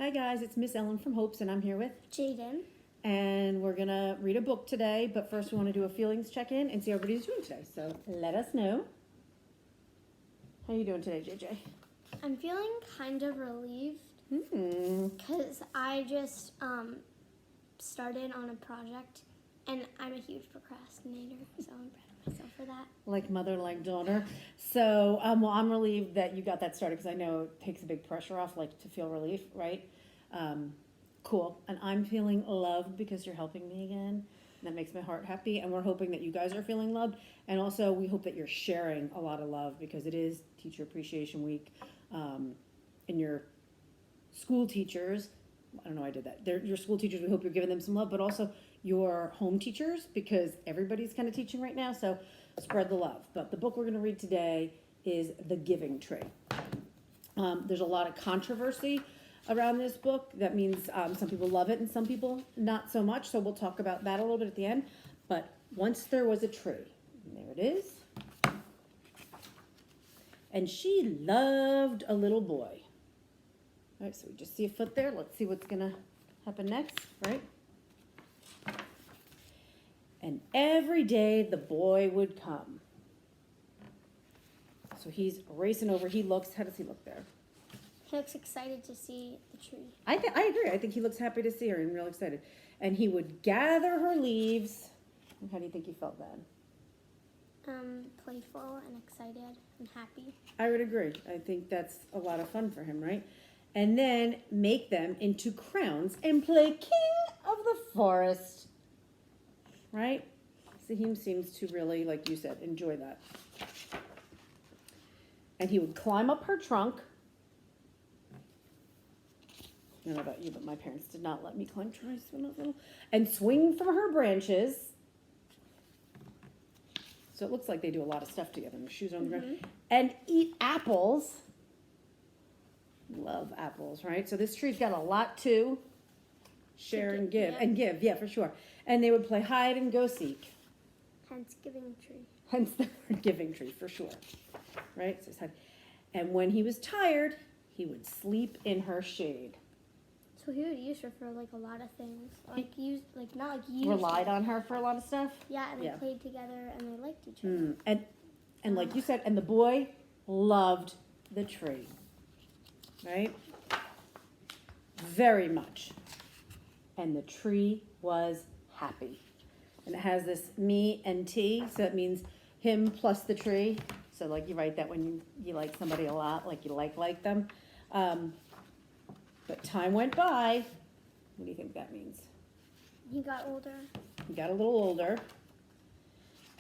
Hi guys, it's Miss Ellen from Hopes and I'm here with Jaden. and we're gonna read a book today, but first we want to do a feelings check-in and see how everybody's doing today. So let us know. How you doing today, JJ? I'm feeling kind of relieved Hmm. because I just started on a project and I'm a huge procrastinator, so I'm proud of myself for that. Like mother, like daughter. So well, I'm relieved that you got that started because I know it takes a big pressure off, like to feel relief, right? Cool. And I'm feeling loved because you're helping me again. That makes my heart happy. And we're hoping that you guys are feeling loved. And also, we hope that you're sharing a lot of love because it is Teacher Appreciation Week. And your school teachers, I don't know, I did that. They're your school teachers. We hope you're giving them some love, but also your home teachers because everybody's kind of teaching right now. So spread the love. But the book we're going to read today is The Giving Tree. There's a lot of controversy around this book. That means some people love it and some people not so much. So we'll talk about that a little bit at the end. But once there was a tree, and there it is. And she loved a little boy. All right, so we just see a foot there. Let's see what's gonna happen next, right? And every day the boy would come. So he's racing over. He looks, how does he look there? He looks excited to see the tree. I agree. I think he looks happy to see her and real excited. And he would gather her leaves. And how do you think he felt then? Playful and excited and happy. I would agree. I think that's a lot of fun for him, right? And then make them into crowns and play king of the forest. Right? So he seems to really, like you said, enjoy that. And he would climb up her trunk. I don't know about you, but my parents did not let me climb trees when I was little. And swing from her branches. So it looks like they do a lot of stuff together. And shoes on the ground. And eat apples. Love apples, right? So this tree's got a lot to share and give. Yeah. And give, yeah, for sure. And they would play hide and go seek. Hence giving tree. Hence the word giving tree, for sure. Right? So it's hide. And when he was tired, he would sleep in her shade. So he would use her for like a lot of things. Not use. Relied on her for a lot of stuff. Yeah, and they played together and they liked each other. And like you said, and the boy loved the tree. Right? Very much. And the tree was happy. And it has this me and T, so it means him plus the tree. So like you write that when you like somebody a lot, like you like them. But time went by. What do you think that means? He got older. He got a little older.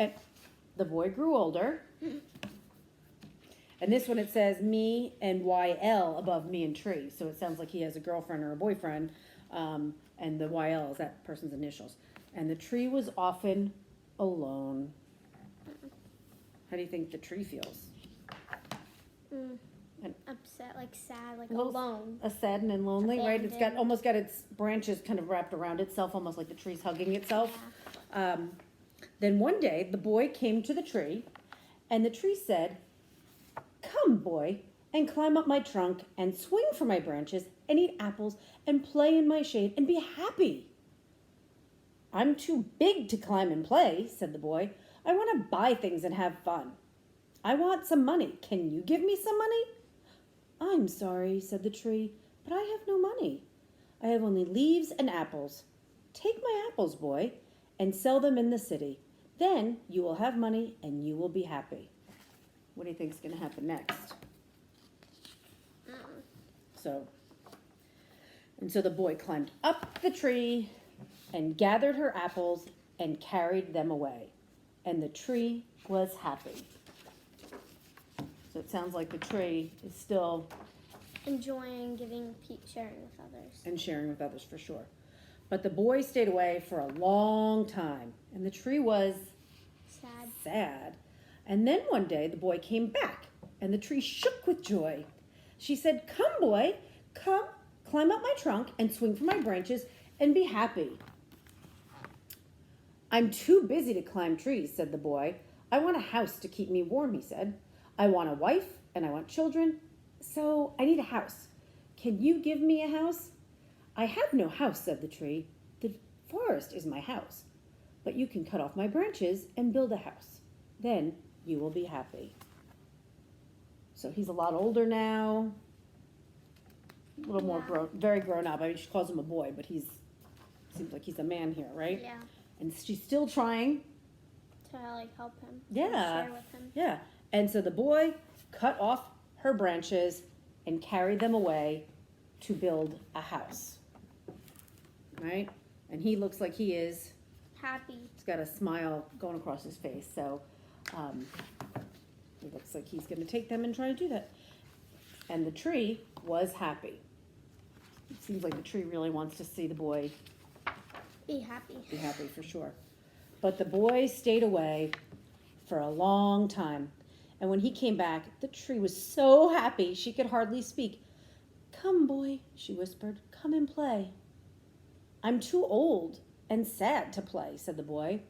And the boy grew older. And this one it says me and YL above me and tree. So it sounds like he has a girlfriend or a boyfriend. And the YL is that person's initials. And the tree was often alone. How do you think the tree feels? Upset, like sad, like Little- alone. Sad and lonely, right? It's got Abandoned. almost got its branches kind of wrapped around itself, almost like the tree's hugging itself. Yeah. Then one day the boy came to the tree, and the tree said, "Come, boy, and climb up my trunk and swing from my branches and eat apples and play in my shade and be happy." "I'm too big to climb and play," said the boy. "I want to buy things and have fun. I want some money. Can you give me some money?" "I'm sorry," said the tree, "but I have no money. I have only leaves and apples. Take my apples, boy, and sell them in the city. Then you will have money and you will be happy." What do you think is going to happen next? So the boy climbed up the tree and gathered her apples and carried them away. And the tree was happy. So it sounds like the tree is still Enjoying sharing with others. and sharing with others for sure. But the boy stayed away for a long time, and the tree was sad. And then one day the boy came back, and the tree shook with joy. She said, "Come, boy, come, climb up my trunk and swing from my branches and be happy." "I'm too busy to climb trees," said the boy. "I want a house to keep me warm," he said. "I want a wife and I want children, so I need a house. Can you give me a house? I have no house, said the tree. The forest is my house. But you can cut off my branches and build a house. Then you will be happy. So he's a lot older now. A little more very grown up. I mean, she calls him a boy, but seems like he's a man here, right? Yeah. And she's still trying To like help him. Yeah. Share with him. Yeah. And so the boy cut off her branches and carried them away to build a house. Right? And he looks like he is. Happy. He's got a smile going across his face. So it looks like he's going to take them and try to do that. And the tree was happy. It seems like the tree really wants to see the boy Be happy. be happy for sure. But the boy stayed away for a long time. And when he came back, the tree was so happy she could hardly speak. Come, boy, she whispered, come and play. I'm too old and sad to play, said the boy.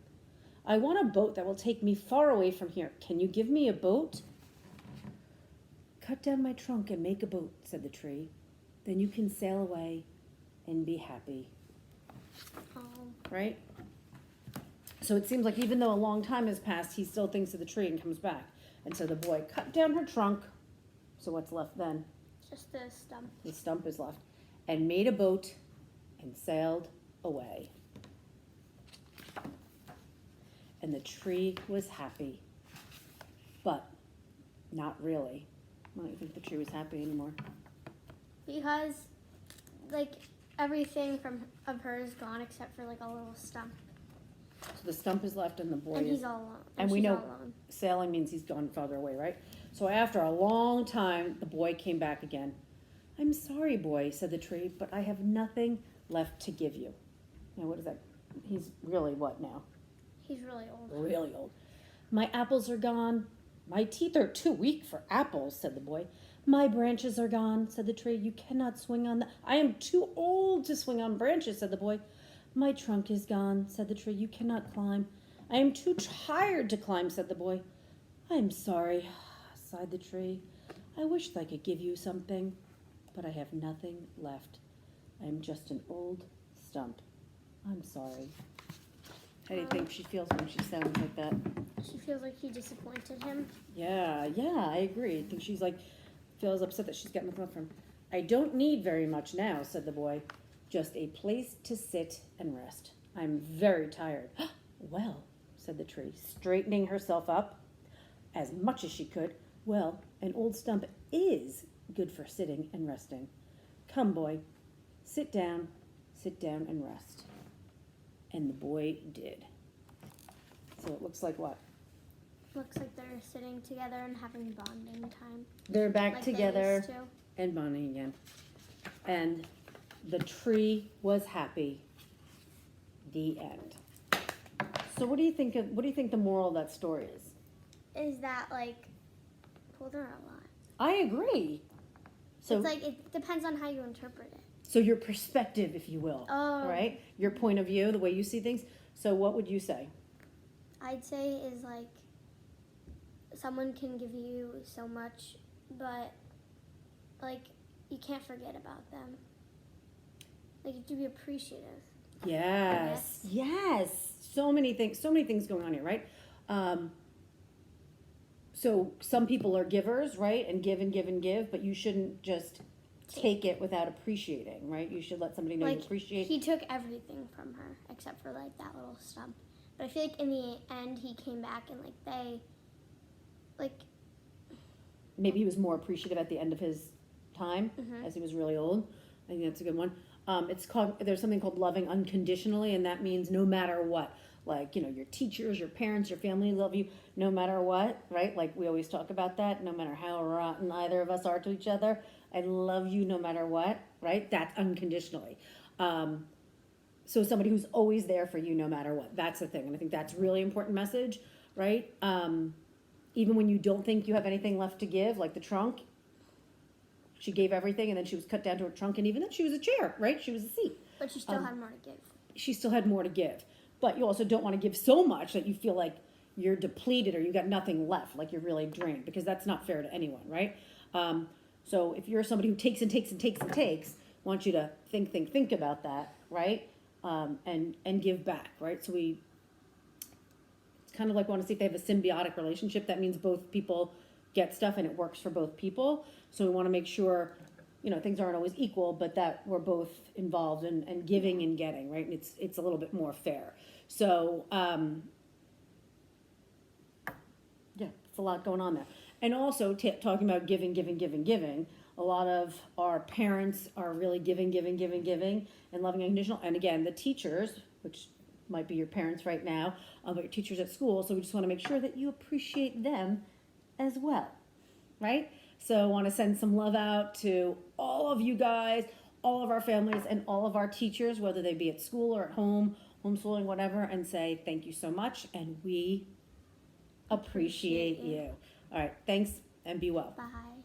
I want a boat that will take me far away from here. Can you give me a boat? Cut down my trunk and make a boat, said the tree. Then you can sail away and be happy. Oh. Right? So it seems like even though a long time has passed, he still thinks of the tree and comes back. And so the boy cut down her trunk. So what's left then? Just the stump. The stump is left. And made a boat and sailed away. And the tree was happy. But not really. I don't think the tree was happy anymore. Because, like, everything of her is gone except for, like, a little stump. So the stump is left and the boy And is... he's all alone. And we she's know all alone. sailing means he's gone farther away, right? So after a long time, the boy came back again. I'm sorry, boy, said the tree, but I have nothing left to give you. Now, what is that? He's really what now? He's really old. Really old. My apples are gone. My teeth are too weak for apples, said the boy. My branches are gone, said the tree. You cannot swing on them. I am too old to swing on branches, said the boy. My trunk is gone, said the tree. You cannot climb. I am too tired to climb, said the boy. I'm sorry, sighed the tree. I wished I could give you something, but I have nothing left. I am just an old stump. I'm sorry. How do you think she feels when she sounds like that? She feels like he disappointed him. Yeah, I agree. I think she's like, feels upset that she's got nothing left from him. I don't need very much now, said the boy. Just a place to sit and rest. I'm very tired. Well, said the tree, straightening herself up as much as she could. Well, an old stump is good for sitting and resting. Come, boy, sit down and rest. And the boy did. So it looks like what? Looks like they're sitting together and having bonding time. They're back Like together they used to. and bonding again. And the tree was happy. The end. So what do you think the moral of that story is? Is that, like, well, there are a lot. I agree. So It's like, it depends on how you interpret it. so your perspective, if you will. Oh. Right? Your point of view, the way you see things. So what would you say? I'd say is, like, someone can give you so much, but, like, you can't forget about them. Like, you have to be appreciative. Yes. Yes. So many things going on here, right? So some people are givers, right? And give and give and give, but you shouldn't just take it without appreciating, right? You should let somebody know you Like, appreciate. he took everything from her except for, like, that little stump. But I feel like in the end, he came back and, like, they, like... Maybe he was more appreciative at the end of his time, as he was really old. I think that's a good one. There's something called loving unconditionally, and that means no matter what. Like, your teachers, your parents, your family love you no matter what, right? Like, we always talk about that, no matter how rotten either of us are to each other. I love you no matter what, right? That's unconditionally. So somebody who's always there for you no matter what. That's the thing. And I think that's a really important message, right? Even when you don't think you have anything left to give, like the trunk, she gave everything and then she was cut down to her trunk, and even then she was a chair, right? She was a seat. But she still had more to give. She still had more to give. But you also don't want to give so much that you feel like you're depleted or you got nothing left, like you're really drained, because that's not fair to anyone, right? So if you're somebody who takes and takes and takes and takes, I want you to think about that, right? And give back, right? So it's kind of like want to see if they have a symbiotic relationship. That means both people get stuff and it works for both people. So we want to make sure, things aren't always equal, but that we're both involved and giving and getting, right? And it's a little bit more fair. So, yeah, it's a lot going on there. And also talking about giving. A lot of our parents are really giving, and loving unconditional. And again, the teachers, which might be your parents right now, but your teachers at school. So we just want to make sure that you appreciate them as well, right? So I want to send some love out to all of you guys, all of our families, and all of our teachers, whether they be at school or at home, homeschooling, whatever, and say thank you so much, and we appreciate you. All right, thanks, and be well. Bye.